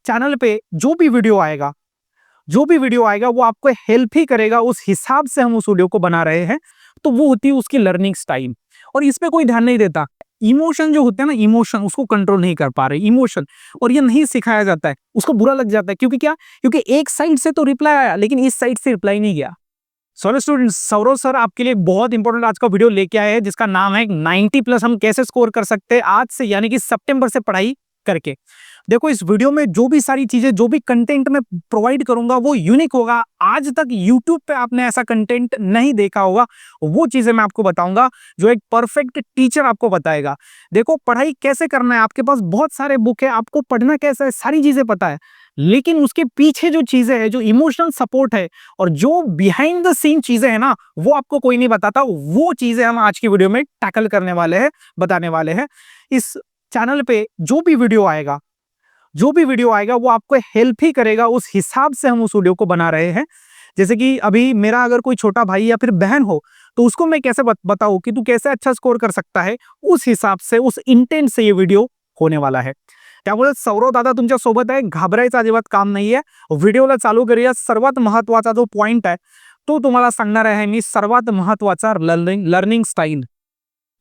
Channel पे जो भी वीडियो आएगा वो आपको हेल्प ही करेगा, उस हिसाब से हम उस वीडियो को बना रहे हैं। तो वो होती है उसकी लर्निंग स्टाइल, और इस पे कोई ध्यान नहीं देता। इमोशन जो होते हैं ना, इमोशन उसको कंट्रोल नहीं कर पा रहे, इमोशन, और ये नहीं सिखाया जाता है, उसको बुरा लग जाता है। क्योंकि क्या? क्योंकि एक साइड से तो रिप्लाई आया लेकिन इस साइड से रिप्लाई नहीं गया। सॉरी स्टूडेंट्स, सौरव सर आपके लिए बहुत इंपॉर्टेंट आज का वीडियो लेके आए हैं, जिसका नाम है 90 प्लस हम कैसे स्कोर कर सकते हैं आज से, यानी कि सितंबर से पढ़ाई करके। देखो, इस वीडियो में जो भी सारी चीजें, जो भी कंटेंट मैं प्रोवाइड करूंगा वो यूनिक होगा। आज तक यूट्यूब पे आपने ऐसा कंटेंट नहीं देखा होगा, वो चीजें मैं आपको बताऊंगा जो एक परफेक्ट टीचर आपको बताएगा। देखो, पढ़ाई कैसे करना है, आपके पास बहुत सारे बुक है, आपको पढ़ना कैसा है, सारी चीजें पता है, लेकिन उसके पीछे जो चीजें है, जो इमोशनल सपोर्ट है और जो बिहाइंड द सीन चीजें है ना, वो आपको कोई नहीं बताता। वो चीजें हम आज की वीडियो में टैकल करने वाले हैं, बताने वाले हैं। इस चैनल पे जो भी वीडियो आएगा वो आपको हेल्प ही करेगा, उस हिसाब से हम उस वीडियो को बना रहे हैं। जैसे कि अभी मेरा अगर कोई छोटा भाई या फिर बहन हो, तो उसको मैं कैसे बताऊं कि तू कैसे अच्छा स्कोर कर सकता है, उस हिसाब से, उस इंटेंट से ये वीडियो होने वाला है। त्यामुळे सौरव दादा तुमच्या सोबत आहे, घाबरायचं अजिबात काम नाहीये। व्हिडिओला चालू करूया। सर्वात महत्वाचा जो पॉइंट आहे तो तुम्हाला सांगणार आहे मी, सर्वात महत्वाचा लर्निंग स्टाइल।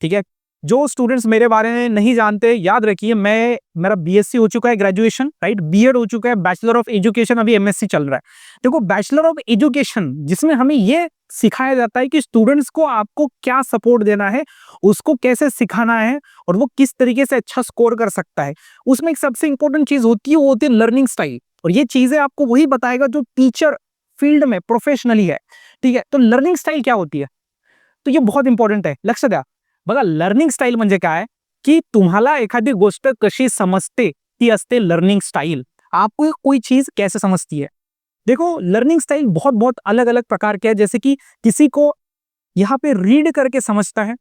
ठीक है, जो स्टूडेंट्स मेरे बारे में नहीं जानते, याद रखिए, मेरा बीएससी हो चुका है, ग्रेजुएशन, राइट, बीएड हो चुका है, बैचलर ऑफ एजुकेशन अभी एमएससी चल रहा है। देखो, बैचलर ऑफ एजुकेशन जिसमें हमें ये सिखाया जाता है कि स्टूडेंट्स को आपको क्या सपोर्ट देना है, उसको कैसे सिखाना है और वो किस तरीके से अच्छा स्कोर कर सकता है। उसमें एक सबसे इंपॉर्टेंट चीज होती है, वो होती है लर्निंग स्टाइल, और ये चीजें आपको वही बताएगा जो टीचर फील्ड में प्रोफेशनली है। ठीक है, तो लर्निंग स्टाइल क्या होती है, तो ये बहुत इंपॉर्टंट आहे, लक्ष द्या। बघा, लर्निंग स्टाईल म्हणजे काय की तुम्हाला एखादी गोष्ट कशी समजते ती असते लर्निंग स्टाइल। आपको कोई चीज कैसे समझती है। देखो, लर्निंग स्टाइल बहुत बहुत अलग अलग प्रकार के है। जैसे कि किसी को यहाँ पे रीड करके समझता है,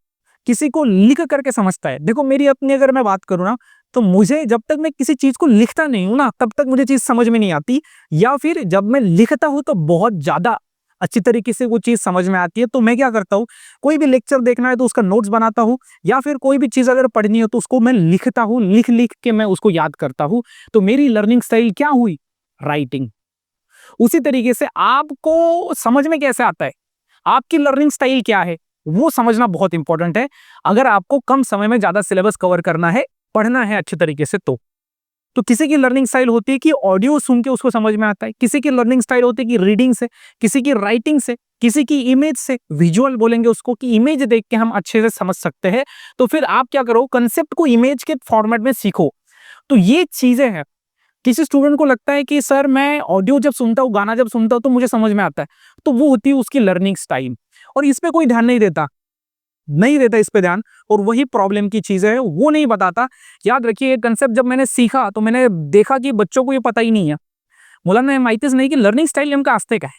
किसी को लिख करके समझता है। देखो, मेरी अपनी अगर मैं बात करूँ ना, तो मुझे जब तक मैं किसी चीज को लिखता नहीं हूं ना, तब तक मुझे चीज समझ में नहीं आती, या फिर जब मैं लिखता हूं तो बहुत ज्यादा अच्छी तरीके से वो चीज समझ में आती है। तो मैं क्या करता हूँ, कोई भी लेक्चर देखना है तो उसका नोट्स बनाता हूँ, या फिर कोई भी चीज अगर पढ़नी हो तो उसको मैं लिखता हूँ, लिख लिख के मैं उसको याद करता हूँ। तो मेरी लर्निंग स्टाइल क्या हुई, राइटिंग। उसी तरीके से आपको समझ में कैसे आता है, आपकी लर्निंग स्टाइल क्या है, वो समझना बहुत इंपॉर्टेंट है। अगर आपको कम समय में ज्यादा सिलेबस कवर करना है, पढ़ना है अच्छे तरीके से, तो किसी की लर्निंग स्टाइल होती है कि ऑडियो सुन के उसको समझ में आता है, किसी की लर्निंग स्टाइल होती है कि रीडिंग से, किसी की राइटिंग से, किसी की इमेज से, विजुअल बोलेंगे उसको, कि इमेज देख के हम अच्छे से समझ सकते हैं। तो फिर आप क्या करो, कंसेप्ट को इमेज के फॉर्मेट में सीखो। तो ये चीजें हैं। किसी स्टूडेंट को लगता है कि सर मैं ऑडियो जब सुनता हूँ, गाना जब सुनता हूँ तो मुझे समझ में आता है, तो वो होती है उसकी लर्निंग स्टाइल, और इस पे कोई ध्यान नहीं देता इस पे ध्यान, और वही प्रॉब्लम की चीज है, वो नहीं बताता। याद रखिए, ये कंसेप्ट जब मैंने सीखा तो मैंने देखा कि बच्चों को ये पता ही नाही आहे, मुलांना हे माहितीच नाही की लर्निंग स्टाईल नेमकं असते काय,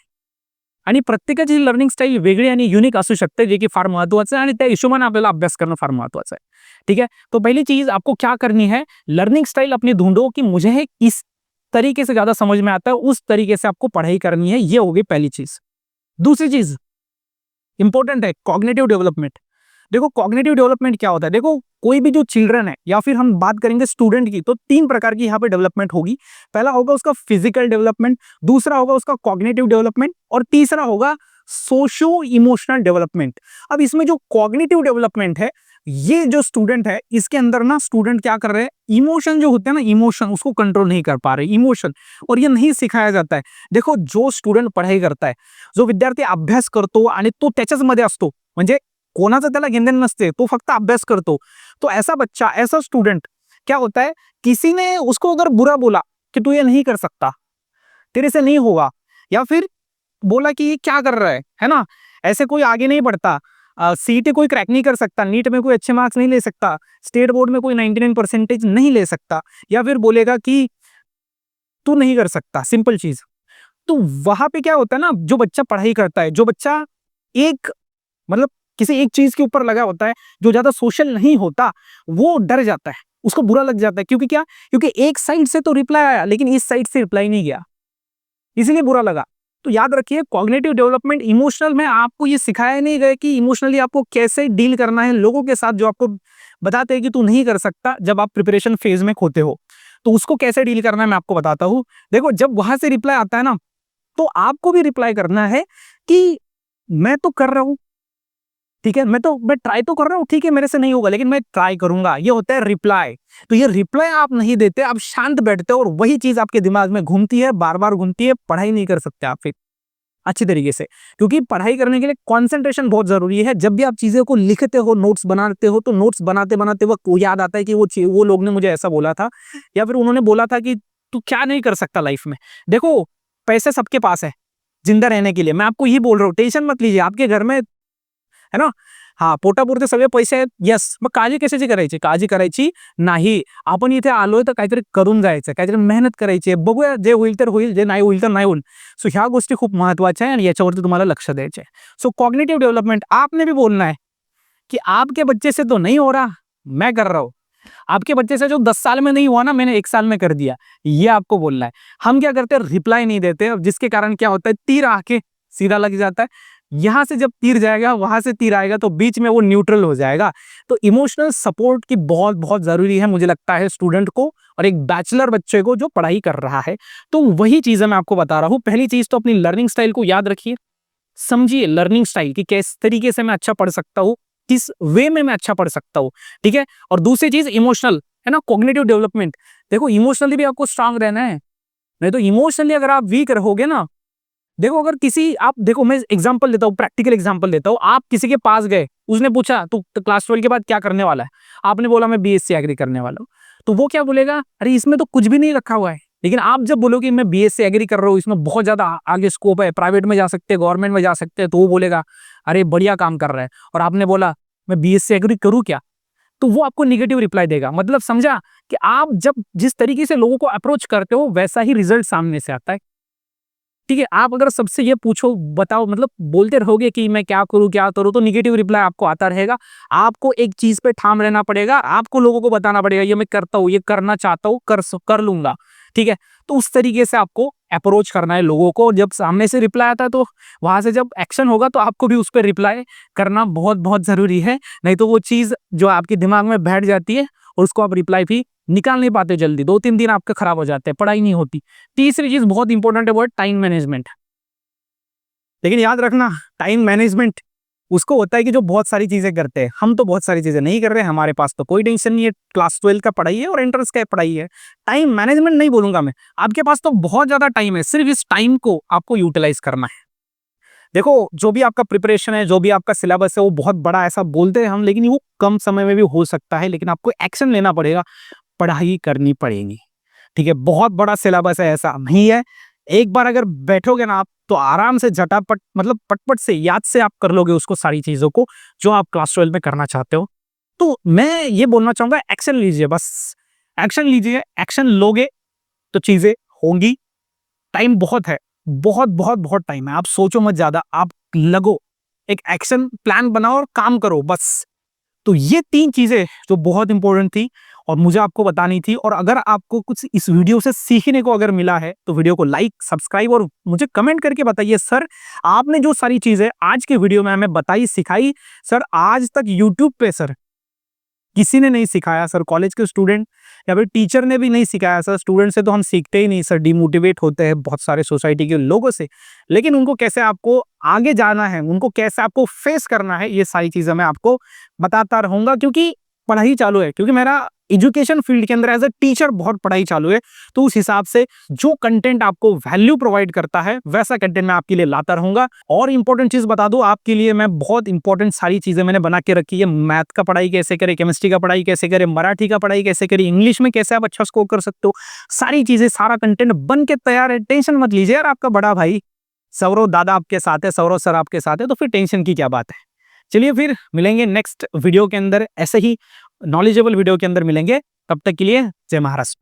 आणि प्रत्येकाची लर्निंग स्टाईल वेगळी आणि युनिक असू शकते, जे की फार महत्वाचं आहे, आणि त्या हिशोबाने आपल्याला अभ्यास करणं फार महत्वाचं आहे। ठीक है, तो पहली चीज आपको क्या करनी है, लर्निंग स्टाइल अपनी ढूंढो कि मुझे इस तरीके से ज्यादा समझ में आता है, उस तरीके से आपको पढ़ाई करनी है। ये होगी पहली चीज। दूसरी चीज इंपॉर्टेंट है, कॉग्निटिव डेवलपमेंट। देखो, कॉग्निटिव डेवलपमेंट क्या होता है, देखो कोई भी जो चिल्ड्रन है, या फिर हम बात करेंगे स्टूडेंट की, तो तीन प्रकार की यहाँ पे डेवलपमेंट होगी। पहला होगा उसका फिजिकल डेवलपमेंट, दूसरा होगा उसका कॉग्निटिव डेवलपमेंट, और तीसरा होगा सोशो इमोशनल डेवलपमेंट। अब इसमें जो कॉग्निटिव डेवलपमेंट है, ये जो स्टूडेंट है, इसके अंदर ना स्टूडेंट क्या कर रहे हैं, इमोशन जो होते हैं ना, इमोशन उसको कंट्रोल नहीं कर पा रहे, इमोशन, और ये नहीं सिखाया जाता है। देखो, जो स्टूडेंट पढ़ाई करता है, जो विद्यार्थी अभ्यास करतो आणि तो त्याच्याच मध्ये असतो, म्हणजे कोणाचं त्याला घेणदेण नसते, तो फक्त अभ्यास करतो, तो ऐसा बच्चा, ऐसा स्टूडेंट क्या होता है, किसी ने उसको अगर बुरा बोला कि तू ये नहीं कर सकता, तेरे से नहीं होगा, या फिर बोला कि ये क्या कर रहा है ना, ऐसे कोई आगे नहीं बढ़ता, सीईटी कोई क्रैक नहीं कर सकता, नीट में कोई अच्छे मार्क्स नहीं ले सकता, स्टेट बोर्ड में कोई 99% नहीं ले सकता, या फिर बोलेगा कि तू नहीं कर सकता, सिंपल चीज। तो वहां पे क्या होता है ना, जो बच्चा पढ़ाई करता है, जो बच्चा एक मतलब किसी एक चीज के ऊपर लगा होता है, जो ज्यादा सोशल नहीं होता, वो डर जाता है, उसको बुरा लग जाता है। क्योंकि क्या? क्योंकि एक साइड से तो रिप्लाई आया लेकिन इस साइड से रिप्लाई नहीं गया, इसलिए बुरा लगा। तो याद रखिए, कॉग्निटिव डेवलपमेंट, इमोशनल में आपको ये सिखाया नहीं गया कि इमोशनली आपको कैसे डील करना है लोगों के साथ जो आपको बताते हैं कि तू नहीं कर सकता, जब आप प्रिपरेशन फेज में खोते हो। तो उसको कैसे डील करना है मैं आपको बताता हूँ। देखो, जब वहां से रिप्लाई आता है ना, तो आपको भी रिप्लाई करना है कि मैं तो कर रहा हूँ, ठीक है, मैं ट्राई तो कर रहा हूँ, ठीक है, मेरे से नहीं होगा लेकिन मैं ट्राई करूंगा। ये होता है रिप्लाई। तो ये रिप्लाई आप नहीं देते, आप शांत बैठते हो और वही चीज आपके दिमाग में घूमती है, बार बार घूमती है, पढ़ाई नहीं कर सकते आप फिर अच्छी तरीके से। क्योंकि पढ़ाई करने के लिए कंसंट्रेशन बहुत जरूरी है। जब भी आप चीजें को लिखते हो, नोट्स बनाते हो, तो नोट्स बनाते बनाते वक्त वो याद आता है कि वो लोग ने मुझे ऐसा बोला था, या फिर उन्होंने बोला था कि तू क्या नहीं कर सकता लाइफ में। देखो, पैसे सबके पास है जिंदा रहने के लिए, मैं आपको यही बोल रहा हूँ, टेंशन मत लीजिए, आपके घर में है ना, हा पोटापुरते सगळे पैसे आहेत, येस, मग काळजी कशाची करायची, काळजी करायची नाही। आपण इथे आलोय तर काहीतरी करून जायचं, काहीतरी मेहनत करायची आहे, बघूया जे होईल तर होईल, जे नाही होईल तर नाही होईल। सो ह्या गोष्टी खूप महत्वाच्या आहे आणि याच्यावरती तुम्हाला लक्ष द्यायचे आहे। सो कॉग्निटिव डेव्हलपमेंट आपने भी बोलना है कि आपके बच्चे से तो नहीं हो रहा, मैं कर रहा हूँ। आपके बच्चे से जो 10 साल में नहीं हुआ ना, मैंने 1 साल में कर दिया, ये आपको बोलना है। हम क्या करते हैं, रिप्लाई नहीं देते, अब जिसके कारण क्या होता है, तीर आके सीधा लग जाता है। यहां से जब तीर जाएगा, वहां से तीर आएगा, तो बीच में वो न्यूट्रल हो जाएगा। तो इमोशनल सपोर्ट की बहुत बहुत जरूरी है, मुझे लगता है, स्टूडेंट को और एक बैचलर बच्चे को जो पढ़ाई कर रहा है। तो वही चीजें मैं आपको बता रहा हूं। पहली चीज तो अपनी लर्निंग स्टाइल को याद रखिए, समझिए लर्निंग स्टाइल कि किस तरीके से मैं अच्छा पढ़ सकता हूँ, किस वे में मैं अच्छा पढ़ सकता हूँ, ठीक है। और दूसरी चीज इमोशनल, है ना, कॉग्निटिव डेवलपमेंट। देखो, इमोशनली भी आपको स्ट्रांग रहना है, नहीं तो इमोशनली अगर आप वीक रहोगे ना, देखो, अगर किसी आप देखो, मैं एग्जांपल देता हूँ, प्रैक्टिकल एग्जांपल देता हूँ। आप किसी के पास गए, उसने पूछा तू क्लास 12 के बाद क्या करने वाला है, आपने बोला मैं बीएससी एग्री करने वाला हूँ, तो वो क्या बोलेगा, अरे इसमें तो कुछ भी नहीं रखा हुआ है। लेकिन आप जब बोलोगे मैं बीएससी एग्री कर रहा हूँ, इसमें बहुत ज्यादा आगे स्कोप है, प्राइवेट में जा सकते हैं, गवर्नमेंट में जा सकते हैं, तो वो बोलेगा अरे बढ़िया काम कर रहा है। और आपने बोला मैं बीएससी एग्री करूँ क्या, तो वो आपको निगेटिव रिप्लाई देगा। मतलब समझा कि आप जब जिस तरीके से लोगों को अप्रोच करते हो, वैसा ही रिजल्ट सामने से आता है, ठीक है। आप अगर सबसे ये पूछो, बताओ, मतलब बोलते रहोगे कि मैं क्या करूं, तो निगेटिव रिप्लाई आपको आता रहेगा। आपको एक चीज पे ठाम रहना पड़ेगा, आपको लोगों को बताना पड़ेगा ये मैं करता हूं, ये करना चाहता हूं, कर लूंगा, ठीक है। तो उस तरीके से आपको अप्रोच करना है लोगों को। जब सामने से रिप्लाई आता है, तो वहां से जब एक्शन होगा, तो आपको भी उस पर रिप्लाई करना बहुत बहुत जरूरी है। नहीं तो वो चीज जो आपके दिमाग में बैठ जाती है, और उसको आप रिप्लाई भी निकाल नहीं पाते जल्दी, 2-3 दिन आपके खराब हो जाते हैं, पढ़ाई नहीं होती। तीसरी चीज बहुत इंपॉर्टेंट है, वो है टाइम मैनेजमेंट। लेकिन याद रखना, टाइम मैनेजमेंट उसको होता है कि जो बहुत सारी चीजें करते हैं। हम तो बहुत सारी चीजें नहीं कर रहे, हमारे पास तो कोई टेंशन नहीं है, क्लास 12 का पढ़ाई है और एंट्रेंस का पढ़ाई है। टाइम मैनेजमेंट नहीं बोलूंगा मैं, आपके पास तो बहुत ज्यादा टाइम है, सिर्फ इस टाइम को आपको यूटिलाइज करना है। देखो, जो भी आपका प्रिपरेशन है, जो भी आपका सिलेबस है, वो बहुत बड़ा ऐसा बोलते हैं हम, लेकिन वो कम समय में भी हो सकता है, लेकिन आपको एक्शन लेना पड़ेगा, पढ़ाई करनी पड़ेगी, ठीक है। बहुत बड़ा सिलेबस है, ऐसा नहीं है। एक बार अगर बैठोगे ना आप, तो आराम से झटापट, मतलब पटपट से याद से आप कर लोगे उसको, सारी चीजों को जो आप क्लास 12 में करना चाहते हो। तो मैं ये बोलना चाहूंगा, एक्शन लीजिए, बस एक्शन लीजिए। एक्शन लोगे तो चीजें होंगी। टाइम बहुत है, बहुत बहुत बहुत टाइम है, आप सोचो मत ज्यादा, आप लगो, एक एक्शन प्लान बनाओ और काम करो, बस। तो ये 3 चीजें जो बहुत इंपॉर्टेंट थी और मुझे आपको बतानी थी। और अगर आपको कुछ इस वीडियो से सीखने को अगर मिला है, तो वीडियो को लाइक, सब्सक्राइब और मुझे कमेंट करके बताइए, सर आपने जो सारी चीजें आज के वीडियो में हमें बताई, सिखाई, सर आज तक यूट्यूब पे सर किसी ने नहीं सिखाया, सर कॉलेज के स्टूडेंट या फिर टीचर ने भी नहीं सिखाया, सर स्टूडेंट से तो हम सीखते ही नहीं, सर डिमोटिवेट होते हैं बहुत सारे सोसाइटी के लोगों से। लेकिन उनको कैसे आपको आगे जाना है, उनको कैसे आपको फेस करना है, ये सारी चीजें मैं आपको बताता रहूंगा, क्योंकि पढ़ाई चालू है, क्योंकि मेरा एजुकेशन फील्ड के अंदर एज अ टीचर बहुत पढ़ाई चालू है। तो उस हिसाब से जो कंटेंट आपको वैल्यू प्रोवाइड करता है, वैसा कंटेंट मैं आपके लिए लाता रहूंगा। और इंपॉर्टेंट चीज बता दूं आपके लिए, मैं बहुत इंपॉर्टेंट सारी चीजें मैंने बना के रखी है। मैथ का पढ़ाई कैसे करें, केमिस्ट्री का पढ़ाई कैसे करें, मराठी का पढ़ाई कैसे करें, इंग्लिश में कैसे आप अच्छा स्कोर कर सकते हो, सारी चीजें, सारा कंटेंट बन के तैयार है। टेंशन मत लीजिए यार, आपका बड़ा भाई सौरव दादा आपके साथ है, सौरव सर आपके साथ है, तो फिर टेंशन की क्या बात है। चलिए फिर मिलेंगे नेक्स्ट वीडियो के अंदर, ऐसे ही नॉलेजेबल वीडियो के अंदर मिलेंगे। तब तक के लिए जय महाराष्ट्र।